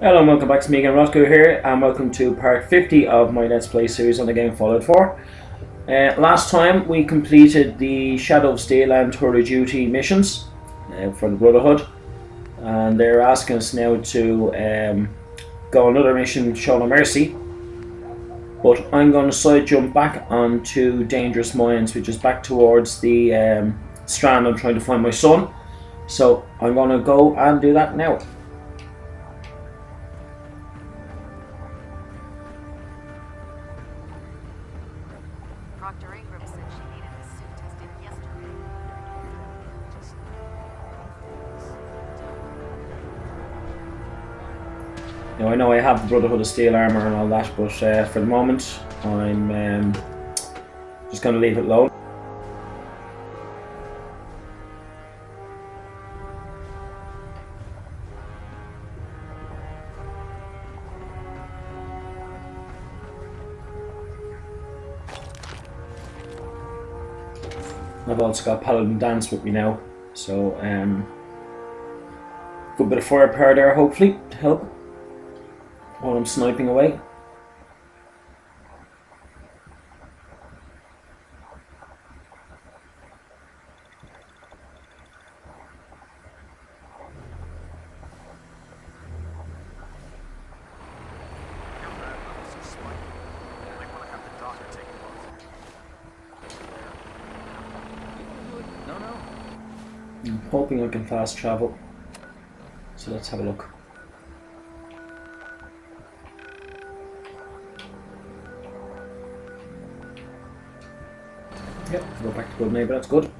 Hello and welcome back to me again, Rotko here, and welcome to part 50 of my Let's Play series on the game Fallout 4. Last time we completed the Shadow of Steel and Tour of Duty missions for the Brotherhood, and they're asking us now to go on another mission, Show No Mercy, but I'm going to side jump back onto Dangerous Mines, which is back towards the strand I'm trying to find my son, so I'm going to go and do that now. Dr. Ingram said she needed the suit tested yesterday. Now I know I have the Brotherhood of Steel armour and all that, but for the moment I'm just going to leave it alone. I've also got Paladin Dance with me now, so good bit of firepower there hopefully to help while I'm sniping away. I'm hoping I can fast travel, so let's have a look. Yep, go back to good neighbour, that's good.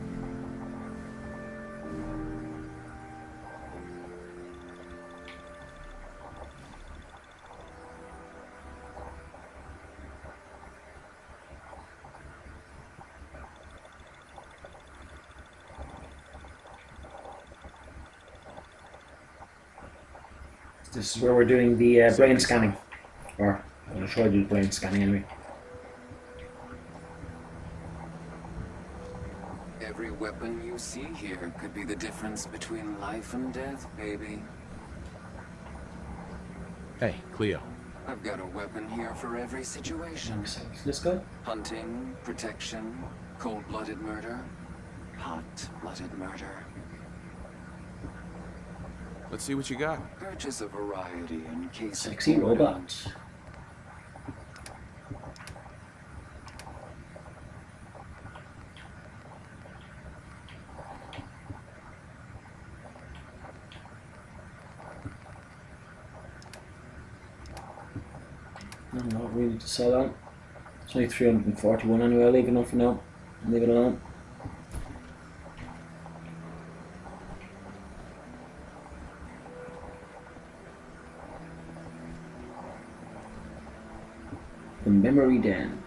This is where we're doing the brain scanning, or I'm going to try to do the brain scanning anyway. Every weapon you see here could be the difference between life and death, baby. Hey, Cleo. I've got a weapon here for every situation. This guy? Hunting, protection, cold-blooded murder, hot-blooded murder. Let's see what you got. Purchase a variety in case Sexy of boredom. robot. I'm not really to sell that. It's only 341 anyway, I'll leave it on for now. Leave it alone. The Memory Den.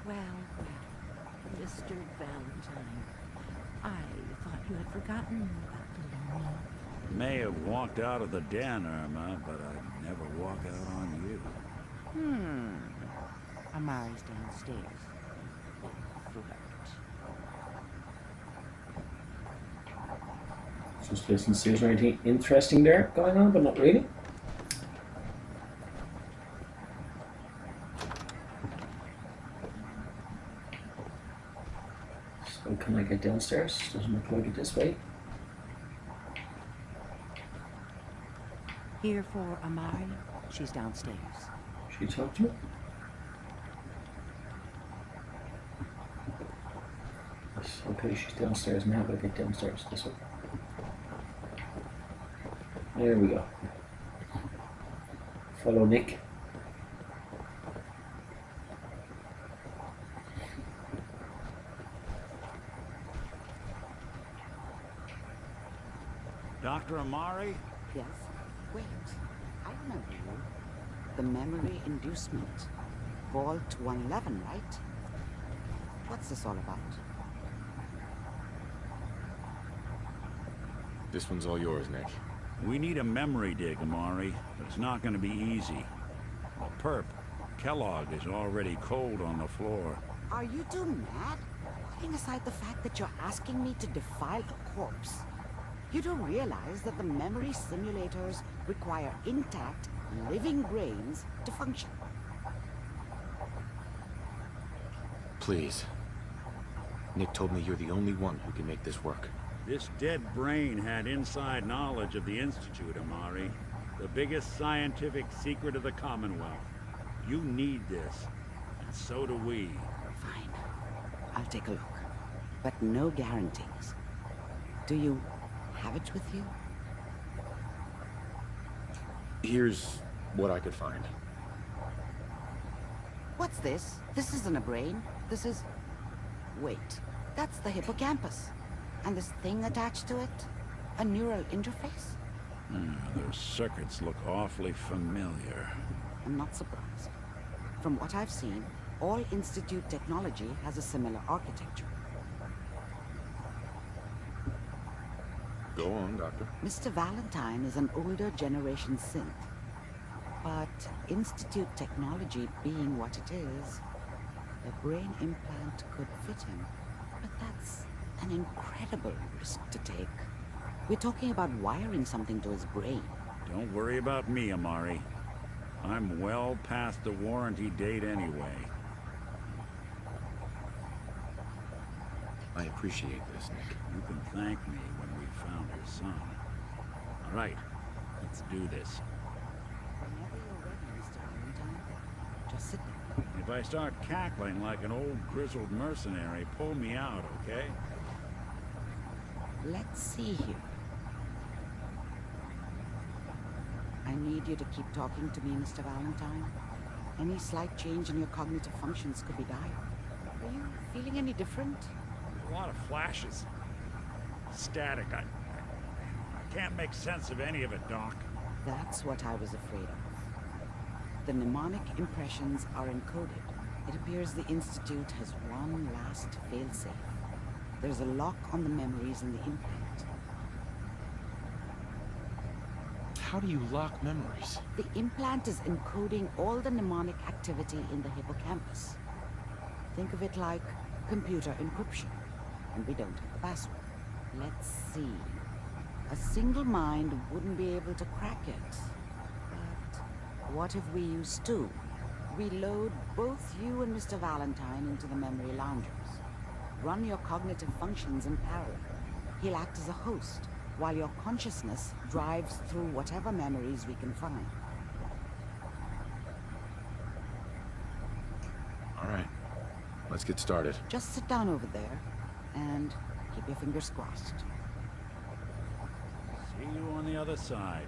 Well, Mr. Valentine, I thought you had forgotten about little me. May have walked out of the den, Irma, but I'd never walk out on you. Amari's downstairs. Flirt. Just listen to see if there's anything interesting there going on, but not really. So can I get downstairs? Doesn't look like it this way. Here for Amari. She's downstairs. Should you talk to her? Yes, okay, she's downstairs. Now how do I get downstairs? This way. There we go. Follow Nick. Dr. Amari? Yes? Wait. I remember you. The memory inducement. Vault 111, right? What's this all about? This one's all yours, Nick. We need a memory dig, Amari, but it's not going to be easy. Perp, Kellogg is already cold on the floor. Are you two mad? Putting aside the fact that you're asking me to defile a corpse, you don't realize that the memory simulators require intact, living brains to function. Please. Nick told me you're the only one who can make this work. This dead brain had inside knowledge of the Institute, Amari. The biggest scientific secret of the Commonwealth. You need this, and so do we. Fine. I'll take a look. But no guarantees. Do you have it with you? Here's what I could find. What's this? This isn't a brain. This is... Wait. That's the hippocampus. And this thing attached to it? A neural interface? Those circuits look awfully familiar. I'm not surprised. From what I've seen, all Institute technology has a similar architecture. Go on, Doctor. Mr. Valentine is an older generation synth. But Institute technology being what it is, a brain implant could fit him. But that's an incredible risk to take. We're talking about wiring something to his brain. Don't worry about me, Amari. I'm well past the warranty date anyway. I appreciate this, Nick. You can thank me when we've found your son. All right, let's do this. Whenever you're ready, Mr. Valentine, just sit down. If I start cackling like an old grizzled mercenary, pull me out, okay? Let's see here. I need you to keep talking to me, Mr. Valentine. Any slight change in your cognitive functions could be dire. Are you feeling any different? A lot of flashes. Static. I can't make sense of any of it, Doc. That's what I was afraid of. The mnemonic impressions are encoded. It appears the Institute has one last failsafe. There's a lock on the memories in the implant. How do you lock memories? The implant is encoding all the mnemonic activity in the hippocampus. Think of it like computer encryption. And we don't have the password. Let's see. A single mind wouldn't be able to crack it. But what if we use two? We load both you and Mr. Valentine into the memory loungers. Run your cognitive functions in parallel. He'll act as a host, while your consciousness drives through whatever memories we can find. All right. Let's get started. Just sit down over there, and keep your fingers crossed. See you on the other side.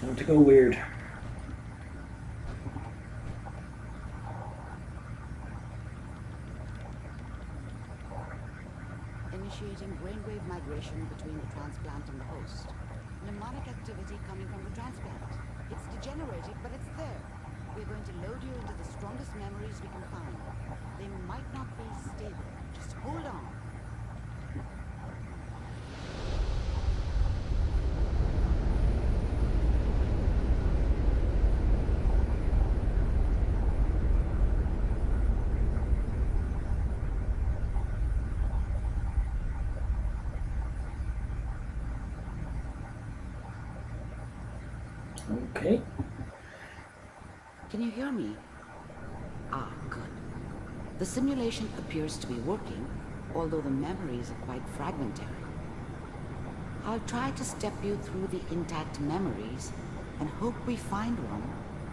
Time to go weird. Initiating brainwave migration between the transplant and the host. Mnemonic activity coming from the transplant. It's degenerated, but it's there. We're going to load you into the strongest memories we can find. They might not be stable. Just hold on. Okay. Can you hear me? Ah, good. The simulation appears to be working, although the memories are quite fragmentary. I'll try to step you through the intact memories and hope we find one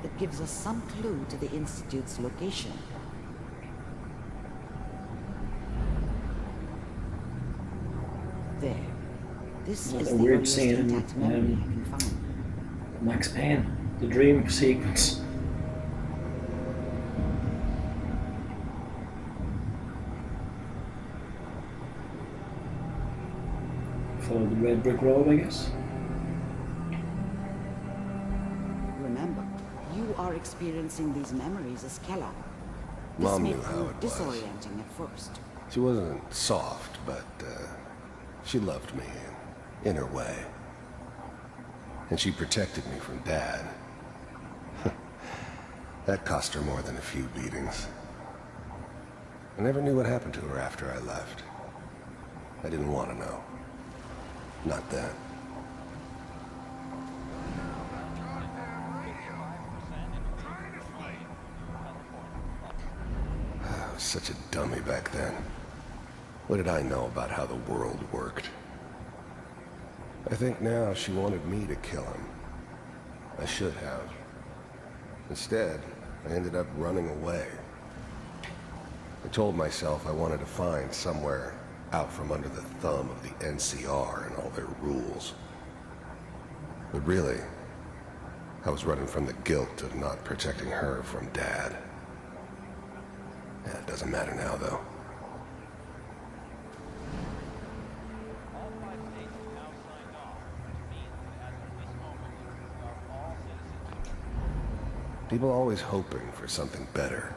that gives us some clue to the Institute's location. There. This That's is a the weird earliest scene, intact memory you can find. Max Payne, the dream sequence. Follow the red brick road, I guess. Remember remember, you are experiencing these memories as Kellogg. This Mom may knew how prove it was. disorienting at first. She wasn't soft, but she loved me in her way. And she protected me from Dad. That cost her more than a few beatings. I never knew what happened to her after I left. I didn't want to know. Not then. I was such a dummy back then. What did I know about how the world worked? I think now she wanted me to kill him. I should have. Instead, I ended up running away. I told myself I wanted to find somewhere out from under the thumb of the NCR and all their rules. But really, I was running from the guilt of not protecting her from Dad. Yeah, it doesn't matter now, though. People are always hoping for something better.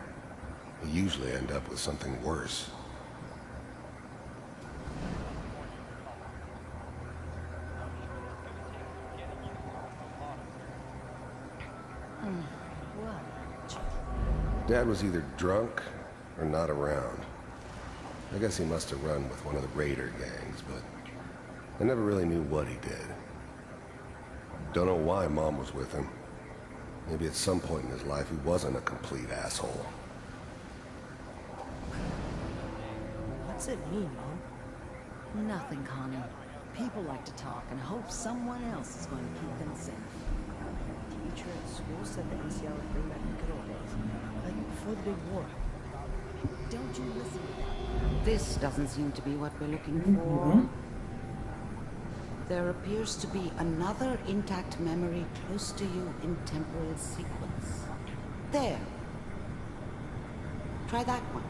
They usually end up with something worse. Dad was either drunk or not around. I guess he must have run with one of the raider gangs, but I never really knew what he did. Don't know why Mom was with him. Maybe at some point in his life he wasn't a complete asshole. What's it mean, Mom? Nothing, Connie. People like to talk and hope someone else is going to keep them safe. Teacher at school said the NCR would bring back the good old days. Like before the big war. Don't you listen to them. This doesn't seem to be what we're looking for. There appears to be another intact memory close to you in temporal sequence. There. Try that one.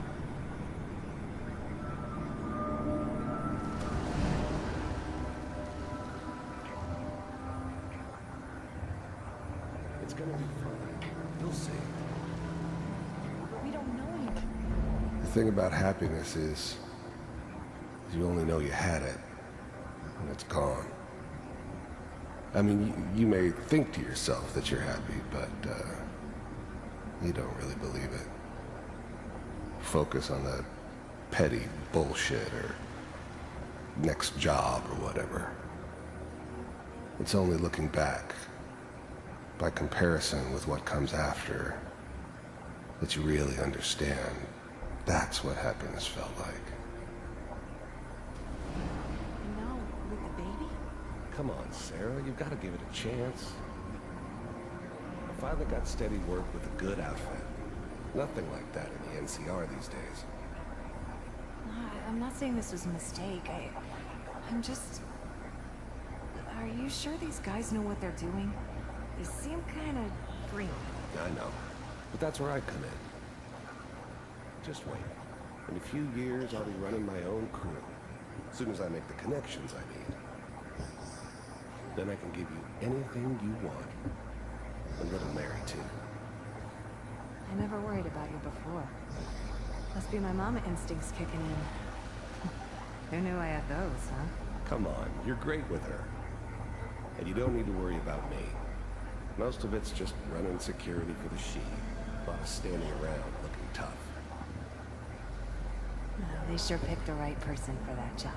It's gonna be fun. You'll see. But we don't know anything. The thing about happiness is you only know you had it when it's gone. I mean, you may think to yourself that you're happy, but you don't really believe it. Focus on the petty bullshit or next job or whatever. It's only looking back, by comparison with what comes after, that you really understand. That's what happiness felt like. And now, with the baby? Come on, Sarah, you've got to give it a chance. I finally got steady work with a good outfit. Nothing like that in the NCR these days. I'm not saying this was a mistake. I'm just... Are you sure these guys know what they're doing? They seem kind of green. I know, but that's where I come in. Just wait. In a few years, I'll be running my own crew. As soon as I make the connections I need. Then I can give you anything you want. And little Mary, too. I never worried about you before. Must be my mama instincts kicking in. Who knew I had those, huh? Come on, you're great with her. And you don't need to worry about me. Most of it's just running security for the She. A lot of standing around looking tough. No, they sure picked the right person for that job.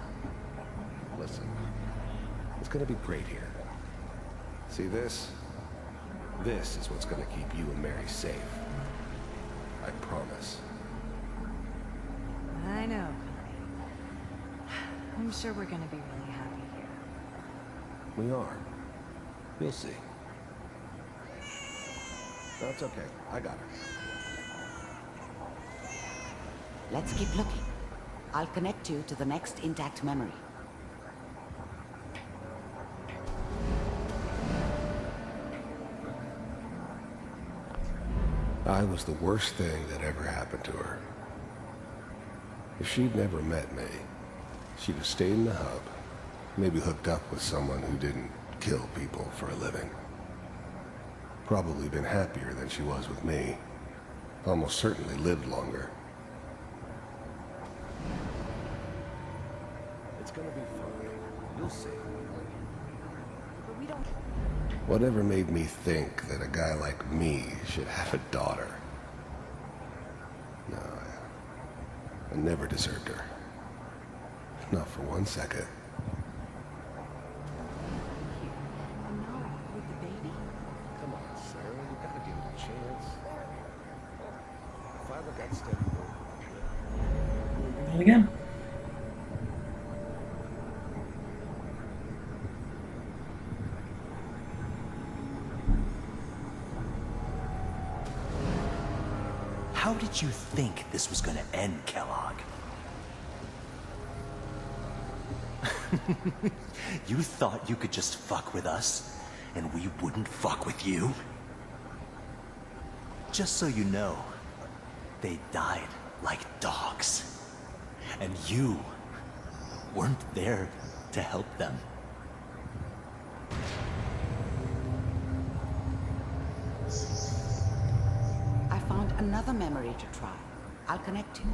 Listen, it's gonna be great here. See this? This is what's gonna keep you and Mary safe. I promise. I know, Connie. I'm sure we're gonna be really happy here. We are. You'll see. That's okay. I got her. Let's keep looking. I'll connect you to the next intact memory. I was the worst thing that ever happened to her. If she'd never met me, she'd have stayed in the hub, maybe hooked up with someone who didn't kill people for a living. Probably been happier than she was with me. Almost certainly lived longer. It's gonna be fine. You'll see. But we don't... Whatever made me think that a guy like me should have a daughter? No, I never deserved her. Not for 1 second. And now, with the baby? Come on, Sarah, you gotta give it a chance. If I look at steady. And again. How did you think this was gonna end, Kellogg? You thought you could just fuck with us, and we wouldn't fuck with you? Just so you know, they died like dogs. And you weren't there to help them. I found another memory to try. I'll connect you.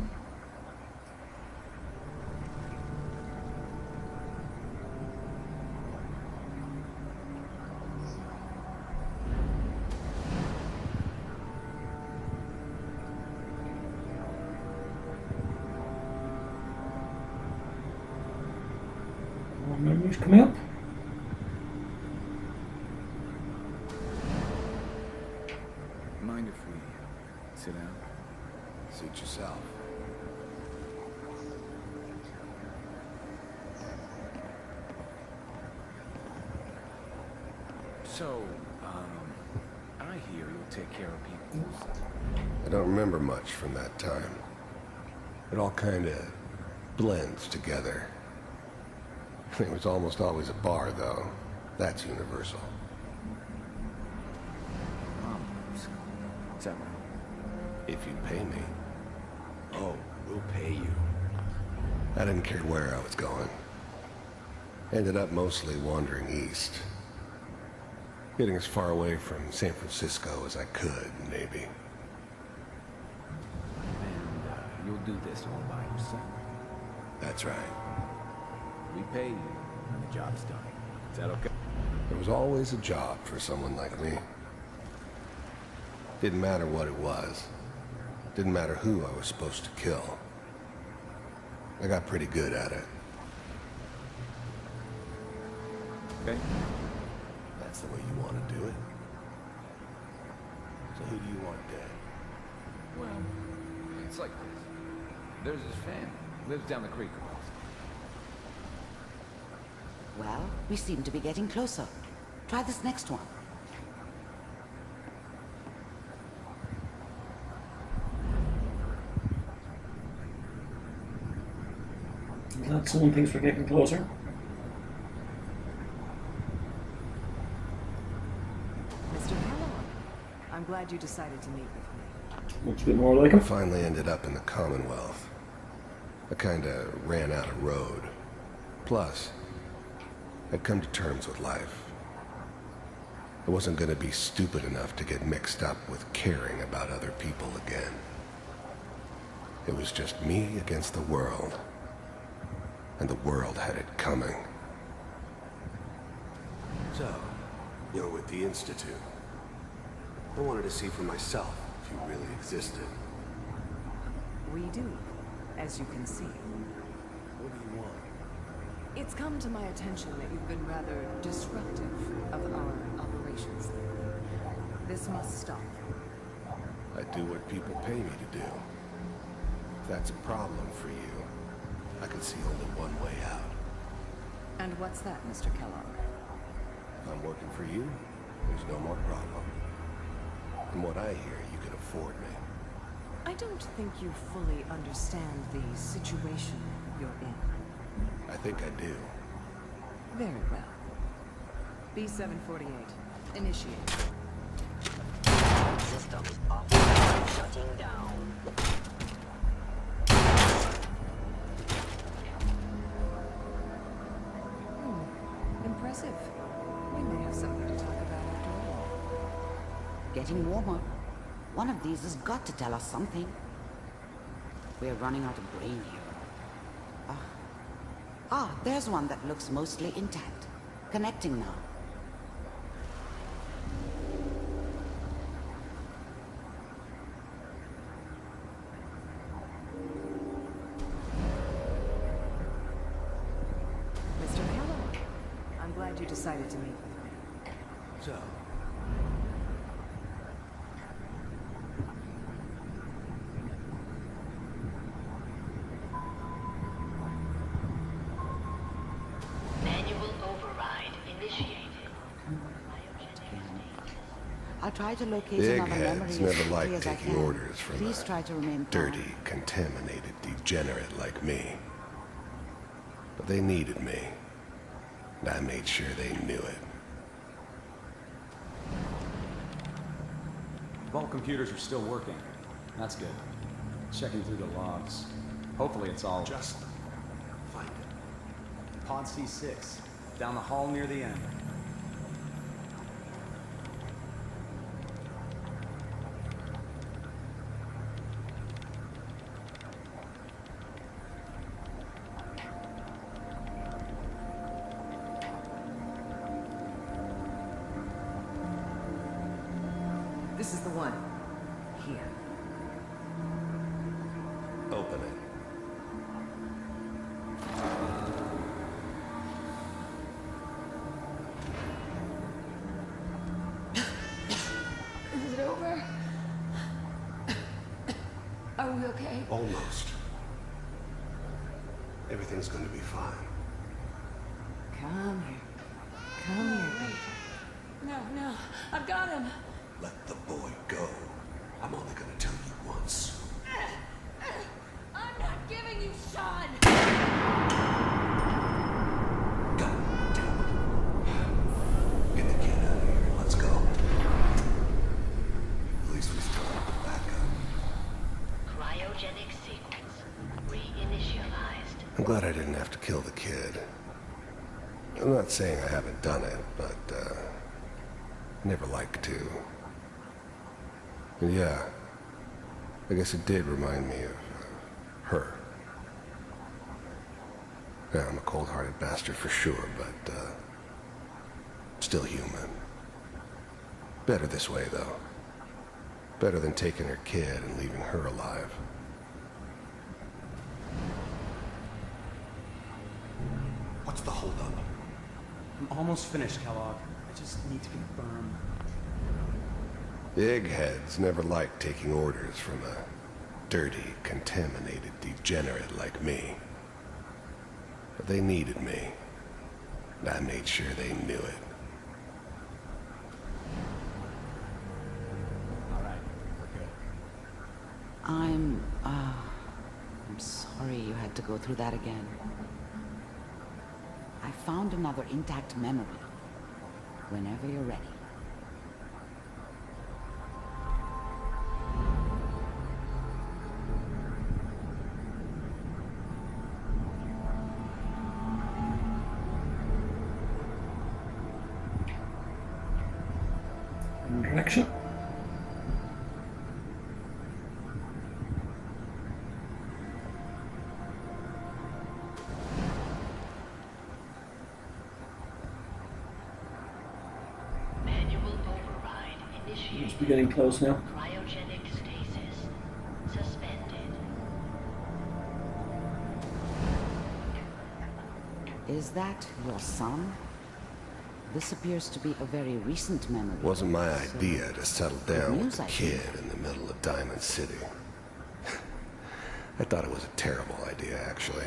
More memories coming up. Mind if we sit down? Suit yourself. So, I hear you'll take care of people. I don't remember much from that time. It all kinda blends together. It was almost always a bar, though. That's universal. Is that right? If you pay me. Oh, we'll pay you. I didn't care where I was going. Ended up mostly wandering east. Getting as far away from San Francisco as I could, maybe. And you'll do this all by yourself. That's right. We pay you, and the job's done. Is that okay? There was always a job for someone like me. Didn't matter what it was. Didn't matter who I was supposed to kill. I got pretty good at it. Okay. That's the way you want to do it. So who do you want dead? Well, it's like this. There's his family. Lives down the creek across. Well, we seem to be getting closer. Try this next one. That someone thinks we're getting closer. Mr. Kellogg, I'm glad you decided to meet with me. Looks a bit more like him. Finally ended up in the Commonwealth. I kinda ran out of road. Plus, I'd come to terms with life. I wasn't gonna be stupid enough to get mixed up with caring about other people again. It was just me against the world. And the world had it coming. So, you're with the Institute. I wanted to see for myself if you really existed. We do, as you can see. What do you want? It's come to my attention that you've been rather disruptive of our operations lately. This must stop. I do what people pay me to do. If that's a problem for you, I can see only one way out. And what's that, Mr. Kellogg? If I'm working for you, there's no more problem. From what I hear, you can afford me. I don't think you fully understand the situation you're in. I think I do. Very well. B-748, initiate. Systems off. Shutting down. Impressive. We may have something to talk about after all. Getting warmer. One of these has got to tell us something. We're running out of brain here. There's one that looks mostly intact. Connecting now. Mr. Kellogg, I'm glad you decided to meet with me. So, Manual override initiated. I'll try to locate The another memory eggheads as never quickly liked as I taking can. orders from Please a try to remain calm. dirty, contaminated degenerate like me. But they needed me. And I made sure they knew it. Vault computers are still working. That's good. Checking through the logs. Hopefully it's all... just find it. Pod C6. Down the hall near the end. This is the one. Here. Open it. Is it over? Are we okay? Almost. Everything's gonna be fine. Come here. Come here, baby. No, I've got him. Let the boy go. I'm only gonna tell you once. I'm not giving you Sean. God damn it. Get the kid out of here. Let's go. At least we still have the backup. Cryogenic sequence reinitialized. I'm glad I didn't have to kill the kid. I'm not saying I haven't done it, but, never like to. And yeah, I guess it did remind me of her. Yeah, I'm a cold-hearted bastard for sure, but still human. Better this way, though. Better than taking her kid and leaving her alive. What's the holdup? I'm almost finished, Kellogg. I just need to confirm. The eggheads never liked taking orders from a dirty, contaminated degenerate like me. But they needed me. And I made sure they knew it. All right, we're good. I'm sorry you had to go through that again. I found another intact memory. Whenever you're ready. Action. It's getting close now. Cryogenic stasis suspended. Is that your son? This appears to be a very recent memory. Wasn't my idea to settle down with the I kid in the middle of Diamond City. I thought it was a terrible idea, actually.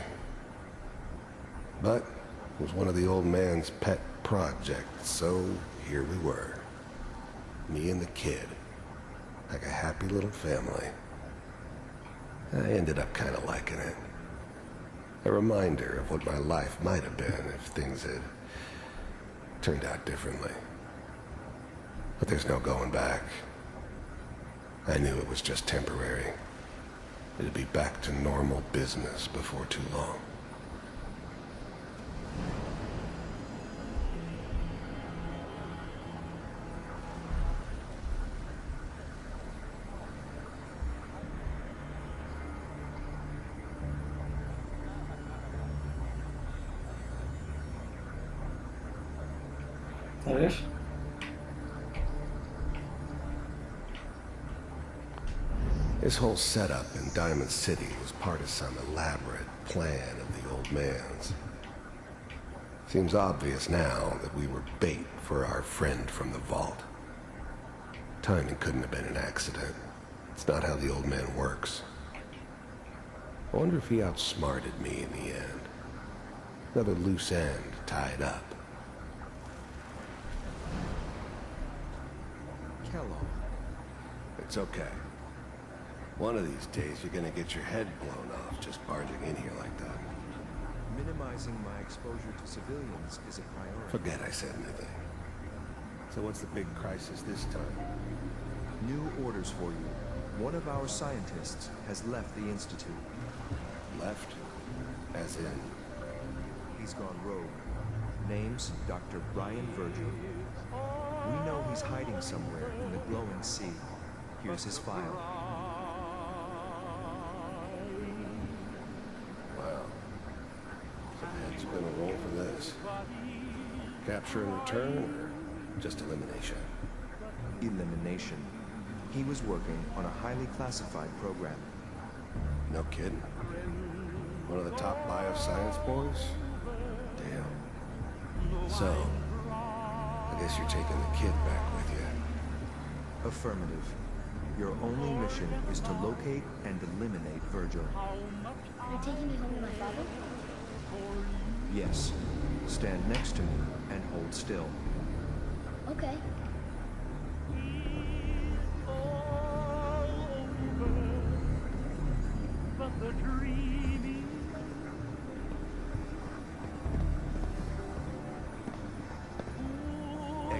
But it was one of the old man's pet projects, so here we were. Me and the kid. Like a happy little family. I ended up kind of liking it. A reminder of what my life might have been if things had turned out differently. But there's no going back. I knew it was just temporary. It'd be back to normal business before too long. That it? This whole setup in Diamond City was part of some elaborate plan of the old man's. Seems obvious now that we were bait for our friend from the vault. Timing couldn't have been an accident. It's not how the old man works. I wonder if he outsmarted me in the end. Another loose end tied up. Kellogg. It's okay. One of these days you're gonna get your head blown off just barging in here like that. Minimizing my exposure to civilians is a priority. Forget I said anything. So what's the big crisis this time? New orders for you. One of our scientists has left the Institute. Left? As in? He's gone rogue. Name's Dr. Brian Virgil. We know he's hiding somewhere in the glowing sea. Here's his file. Wow. Some head's gonna roll for this. Capture and return, or just elimination? Elimination. He was working on a highly classified program. No kidding. One of the top bioscience boys? Damn. So, I guess you're taking the kid back with you. Affirmative. Your only mission is to locate and eliminate Virgil. You're taking me home to my father? Yes. Stand next to me and hold still. Okay.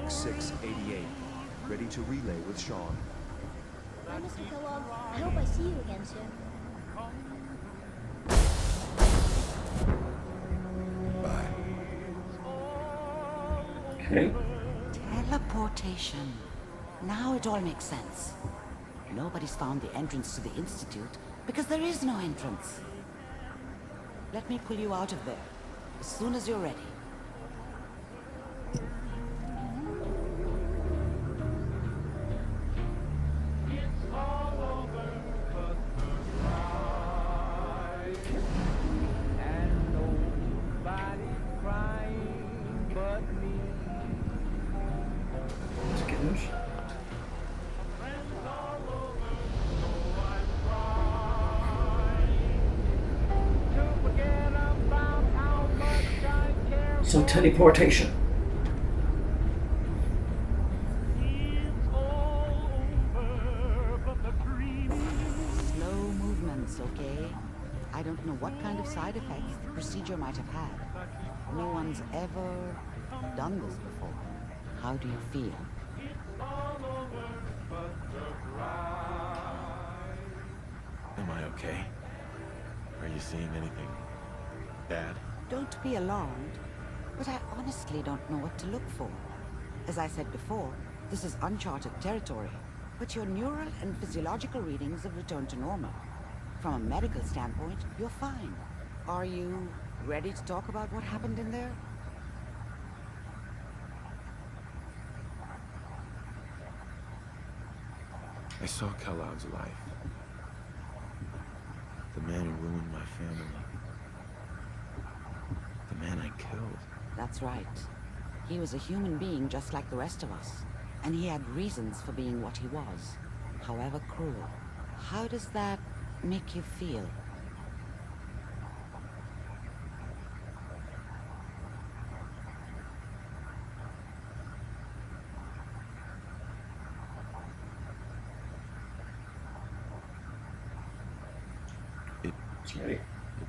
X688. Ready to relay with Sean. Bye, Mr. Kellogg. I hope I see you again soon. Bye. Okay. Teleportation. Now it all makes sense. Nobody's found the entrance to the Institute because there is no entrance. Let me pull you out of there as soon as you're ready. So teleportation. Slow movements, okay? I don't know what kind of side effects the procedure might have had. No one's ever done this before. How do you feel? Am I okay? Are you seeing anything bad? Don't be alarmed, but I honestly don't know what to look for. As I said before, this is uncharted territory, but your neural and physiological readings have returned to normal. From a medical standpoint, you're fine. Are you ready to talk about what happened in there? I saw Kellogg's life. The man who ruined my family. The man I killed. That's right. He was a human being just like the rest of us. And he had reasons for being what he was, however cruel. How does that make you feel? It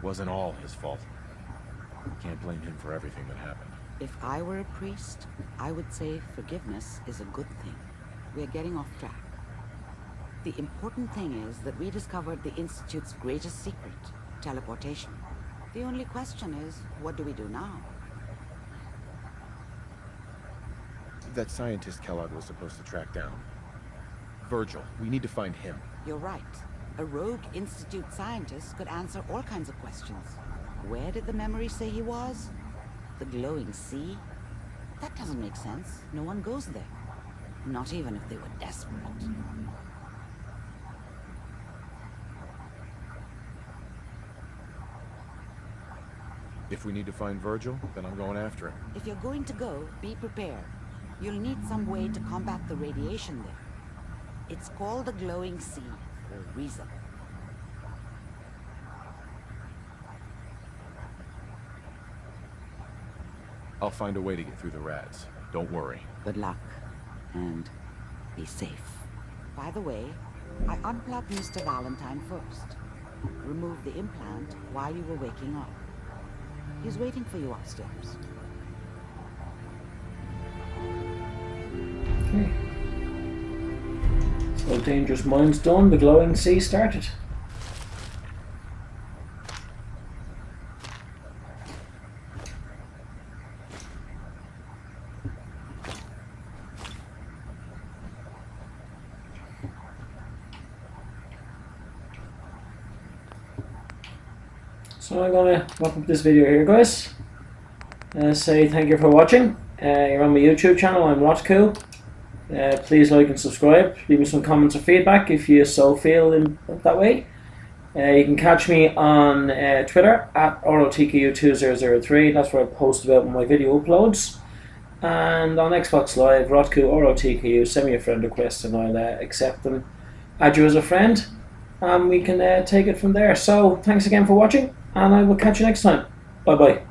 wasn't all his fault. Can't blame him for everything that happened. If I were a priest, I would say forgiveness is a good thing. We're getting off track. The important thing is that we discovered the Institute's greatest secret, teleportation. The only question is, what do we do now? That scientist Kellogg was supposed to track down. Virgil, we need to find him. You're right. A rogue Institute scientist could answer all kinds of questions. Where did the memory say he was? The glowing sea? That doesn't make sense. No one goes there. Not even if they were desperate. If we need to find Virgil, then I'm going after him. If you're going to go, be prepared. You'll need some way to combat the radiation there. It's called the Glowing Sea for a reason. I'll find a way to get through the rats. Don't worry. Good luck. And be safe. By the way, I unplugged Mr. Valentine first. Removed the implant while you were waking up. He's waiting for you upstairs. Okay. So Dangerous Minds done, the Glowing Sea started. So I'm gonna wrap up this video here, guys. Say thank you for watching. You're on my YouTube channel. I'm Rotku. Please like and subscribe. Leave me some comments or feedback if you so feel in that way. You can catch me on Twitter at ROTKU2003. That's where I post about my video uploads. And on Xbox Live, Rotku ROTKU. Send me a friend request and I'll accept them. Add you as a friend, and we can take it from there. So thanks again for watching, and I will catch you next time. Bye bye.